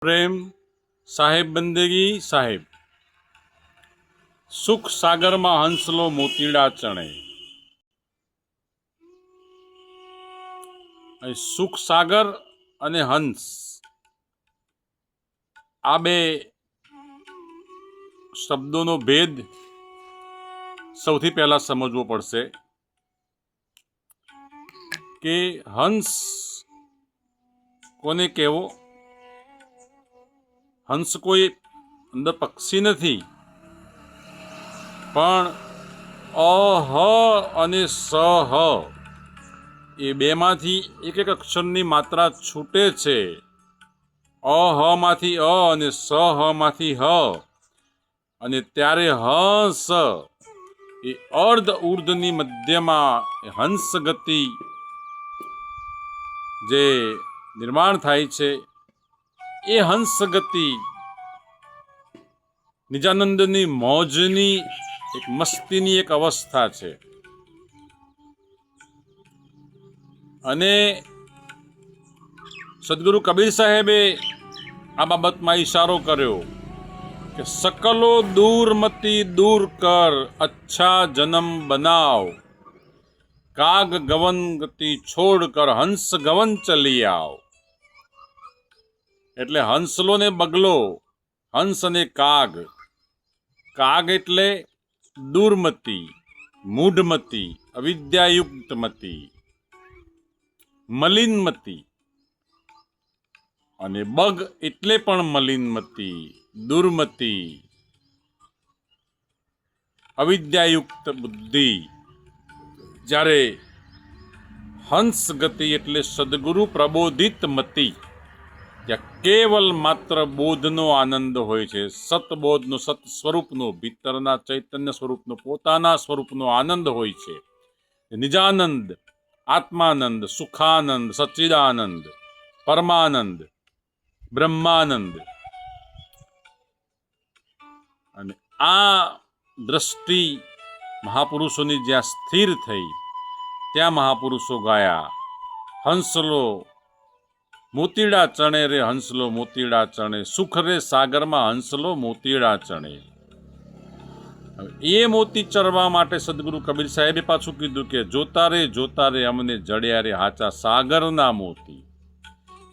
प्रेम साहेब बंदगी साहेब सुख सागर में हंसलो मोतीड़ा चणे। सुख सागर अने हंस आ बे शब्दों भेद सौथी पहला समझवो पड़शे कि हंस कोने कहेवो। हंस कोई अंदर पक्षी नहीं, पण अह अने सह ए बेमांथी एक एक अक्षरनी मात्रा छूटे छे। अह मांथी अ अने सह मांथी ह अने त्यारे हंस ए अर्ध ऊर्धनी मध्यमा हंस गति जे निर्माण थाय छे ए हंस गति निजानंदनी मौजनी एक मस्तीनी एक अवस्था छे। अने सदगुरु कबीर साहेबे आ बाबतमां इशारो कर्यो कि सकलो दूर मती दूर कर अच्छा जन्म बनाव, काग गवन गति छोड़ कर हंस गवन चली आओ। एटले हंसलो ने बगलो, हंस ने काग। काग एटले दूरमती, मूढ़मती, अविद्यायुक्त मती, मलिनमती, अने बग एटले पण मलिनमती, दुर्मती, अविद्यायुक्त बुद्धि। ज्यारे हंस गति एटले सद्गुरु प्रबोधित मती, ज्या केवल मात्र बोधनो आनंद होय छे। सतबोधनो, सत स्वरूपनो, भीतरना चैतन्य स्वरूपनो, पोताना स्वरूपनो आनंद होय छे। निजानंद, आत्मानंद, सुखानंद, सच्चिदानंद, परमानंद, ब्रह्मानंद। अने आ दृष्टि महापुरुषोनी ज्यां स्थिर थई त्या महापुरुषो गाया, हंसलो मोतीड़ा चणे रे हंसलो मोतीड़ा चणे, सुख रे सागर में हंसलो मोतीड़ा चणे। ए मोती चरवा माटे सद्गुरु कबीर साहेबे पाछुं कीधुं के जोता रे अमने जड़्या रे हाचा सागरना मोती।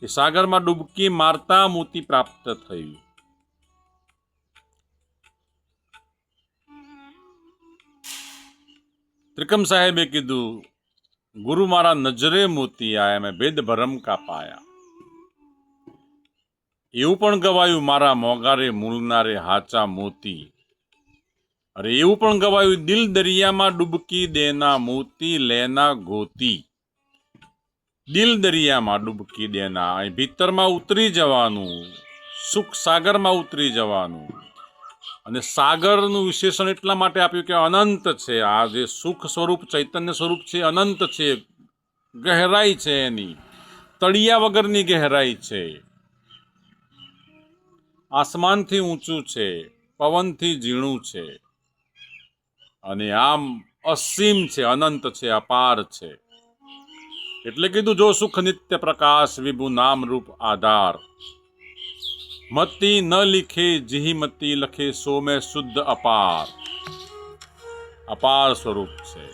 ए सागर में डूबकी मारता मोती प्राप्त थयुं। त्रिकम साहेबे कीधुं गुरु मारा नजरे मोती आया, मैं भेद भरम का पाया। एवं पण गवायुं मारा मोगारे मूलनारे हाचा मोती। अरे एवं पण गवायुं दिल दरिया में डूबकी देना मोती लेना गोती। दिल दरिया में डूबकी देना, भीतर में उतरी जवानुं, सुख सागर में उतरी जवानुं। अने सागरनुं विशेषण एटला माटे आप्युं के अनंत छे। आ जे सुख स्वरूप चैतन्य स्वरूप छे अनंत छे, गहराई छे एनी, तळिया वगरनी गहराई छे। आसमानथी ऊंचुं छे, पवनथी झीणुं छे, अने आम असीम छे, अनंत छे, अपार छे। एटले कीधुं जो सुख नित्य प्रकाश विभु नाम रूप आधार, मती न लिखे जिही मती लखे सो में शुद्ध अपार। अपार स्वरूप छे।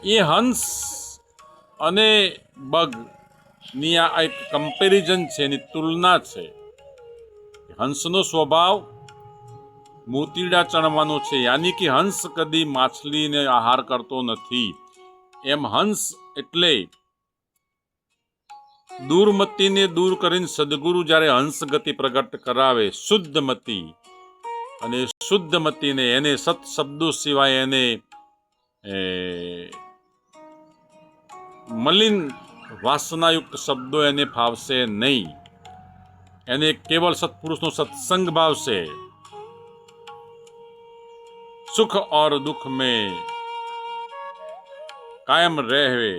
ये हंस अने बग नी आ एक कम्पेरिजन छे, एनी तुलना छे। हंसनो स्वभाव मोतीड़ा चणवानो छे, यानी कि हंस कदी माछली ने आहार करतो नथी। एम हंस एटले दूरमती ने दूर करीने सद्गुरु ज्यारे हंस गति प्रगट करावे, शुद्ध मती अने शुद्ध मती ने एने सत शब्दों सिवाय एने मलिन वासनायुक्त शब्दों एने फावशे नहीं। एने केवल सत्पुरुषनो सत्संग भावशे। सुख और दुख में कायम रहे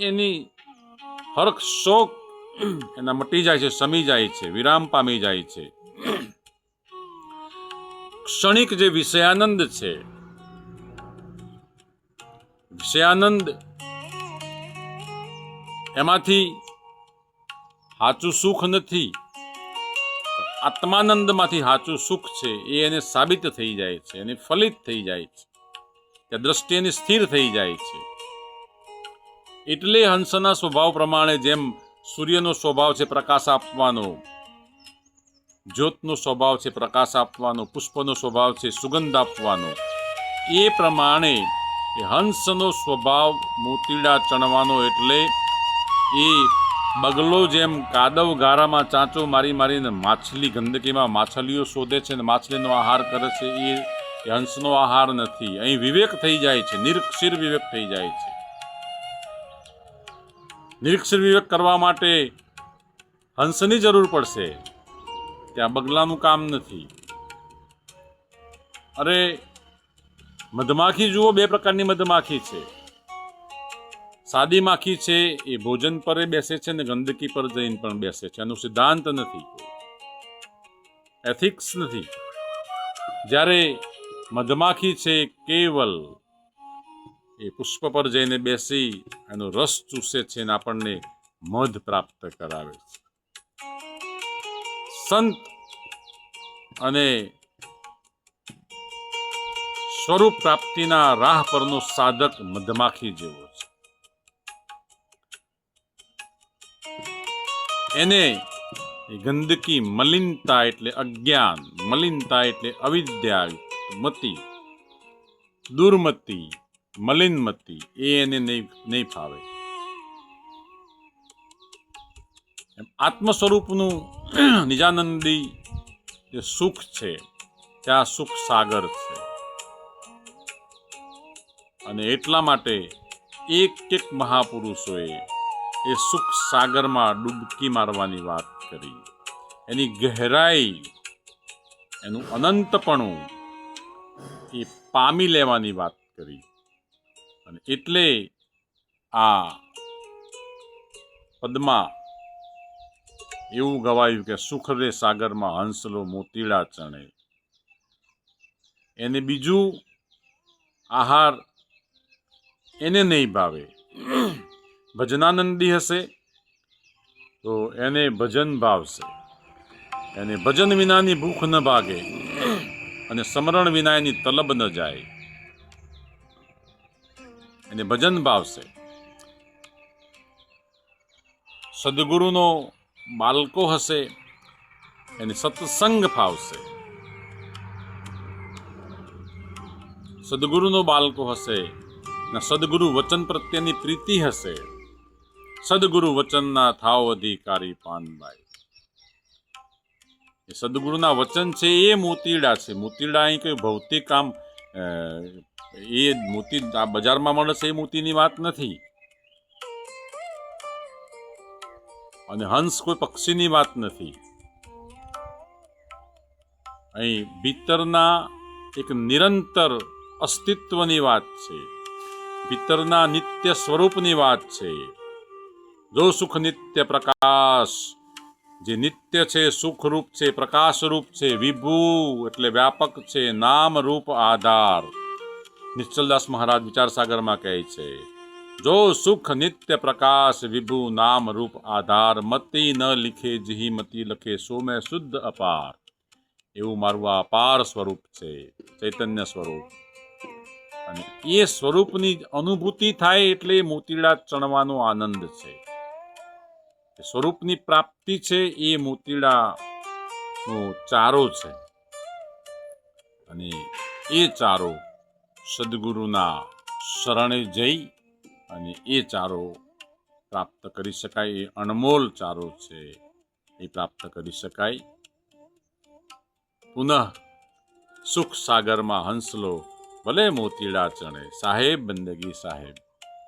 एनी हरख शोक एना मटी जाय छे, समी जाय छे, विराम पामी जाय छे। क्षणिक जे विषयानंद छे, विषयानंद એમાંથી સાચું સુખ નથી, આત્માનંદમાંથી સાચું સુખ છે એ એને સાબિત થઈ જાય છે, એને ફલિત થઈ જાય છે, ત્યાં દ્રષ્ટિ એની સ્થિર થઈ જાય છે. એટલે હંસના સ્વભાવ પ્રમાણે જેમ સૂર્યનો સ્વભાવ છે પ્રકાશ આપવાનો, જ્યોતનો સ્વભાવ છે પ્રકાશ આપવાનો, પુષ્પનો સ્વભાવ છે સુગંધ આપવાનો, એ પ્રમાણે હંસનો સ્વભાવ મોતીડા ચણવાનો. એટલે એ બગલો જેમ કાદવ ગારામાં ચાંચો મારી મારીને માછલી ગંદકીમાં માછલીઓ શોધે છે ને માછલીનો આહાર કરે છે, એ હંસનો આહાર નથી. અહીં વિવેક થઈ જાય છે, નિરક્ષીર વિવેક થઈ જાય છે. નિરક્ષીર વિવેક કરવા માટે હંસની જરૂર પડશે, ત્યાં બગલાનું કામ નથી. અરે મધમાખી જુઓ, બે પ્રકારની મધમાખી છે. સાદી માખી છે એ ભોજન પર બેસે છે ને ગંદકી પર જઈને પણ બેસે છે, એનો સિદ્ધાંત નથી, એથિક્સ નથી. જ્યારે મધમાખી છે કેવલ એ પુષ્પ પર જઈને બેસી એનો રસ ચૂસે છે અને આપણને મધ પ્રાપ્ત કરાવે છે. સંત અને સ્વરૂપ પ્રાપ્તિના રાહ પરનો સાધક મધમાખી જેવો છે. એને ગંદકી, મલિનતા એટલે અજ્ઞાન, મલિનતા એટલે અવિદ્યા, મતિ, દુર્મતિ, મલિનમતિ, એ એને નહીં ફાવે. આત્મ સ્વરૂપનું નિજાનંદી જે સુખ છે ત્યાં સુખ સાગર છે. અને એટલા માટે એક મહાપુરુષોએ એ સુખ સાગરમાં ડૂબકી મારવાની વાત કરી, એની ગહેરાઈ, એનું અનંતપણું એ પામી લેવાની વાત કરી. અને એટલે આ પદમાં એવું ગવાયું કે સુખ રે સાગરમાં હંસલો મોતીડા ચણે. એને બીજું આહાર એને નહીં ભાવે. ભજનાનંદી હશે તો એને ભજન ભાવશે, એને ભજન વિનાની ભૂખ ન ભાગે અને સમરણ વિના એની તલબ ન જાય, એને ભજન ભાવશે. સદગુરુનો બાળકો હશે એને સત્સંગ ફાવશે, સદગુરુનો બાળકો હશે ને સદગુરુ વચન પ્રત્યેની પ્રીતિ હશે. સદગુરુ વચનના થાવ અધિકારી પાનભાઈ. એ સદગુરુના વચન છે એ મોતીડા છે. મોતીડા અહીં કોઈ ભૌતિક કામ, એ મોતી આ બજારમાં મળે છે એ મોતીની વાત નથી, અને હંસ કોઈ પક્ષીની વાત નથી. અહીં ભીતરના એક નિરંતર અસ્તિત્વની વાત છે, ભીતરના નિત્ય સ્વરૂપની વાત છે. જો સુખ નિત્ય પ્રકાશ, જે નિત્ય છે, સુખરૂપ છે, પ્રકાશરૂપ છે, વિભુ એટલે વ્યાપક છે, નામ રૂપ આધાર. નિશ્ચલદાસ મહારાજ વિચારસાગરમાં કહે છે, જો સુખ નિત્ય પ્રકાશ વિભુ નામ રૂપ આધાર, મતિ ન લીખે જહી મતિ લખે સો મેં શુદ્ધ અપાર. એવું મારું આ અપાર સ્વરૂપ છે, ચૈતન્ય સ્વરૂપ. અને એ સ્વરૂપની અનુભૂતિ થાય એટલે મોતીડા ચણવાનો આનંદ છે. સ્વરૂપની પ્રાપ્તિ છે એ મોતીડાનો ચારો છે. અને એ ચારો સદગુરુના શરણે જઈ અને એ ચારો પ્રાપ્ત કરી શકાય. એ અણમોલ ચારો છે, એ પ્રાપ્ત કરી શકાય. પુનઃ સુખ સાગરમાં હંસલો ભલે મોતીડા ચણે. સાહેબ બંદગી સાહેબ.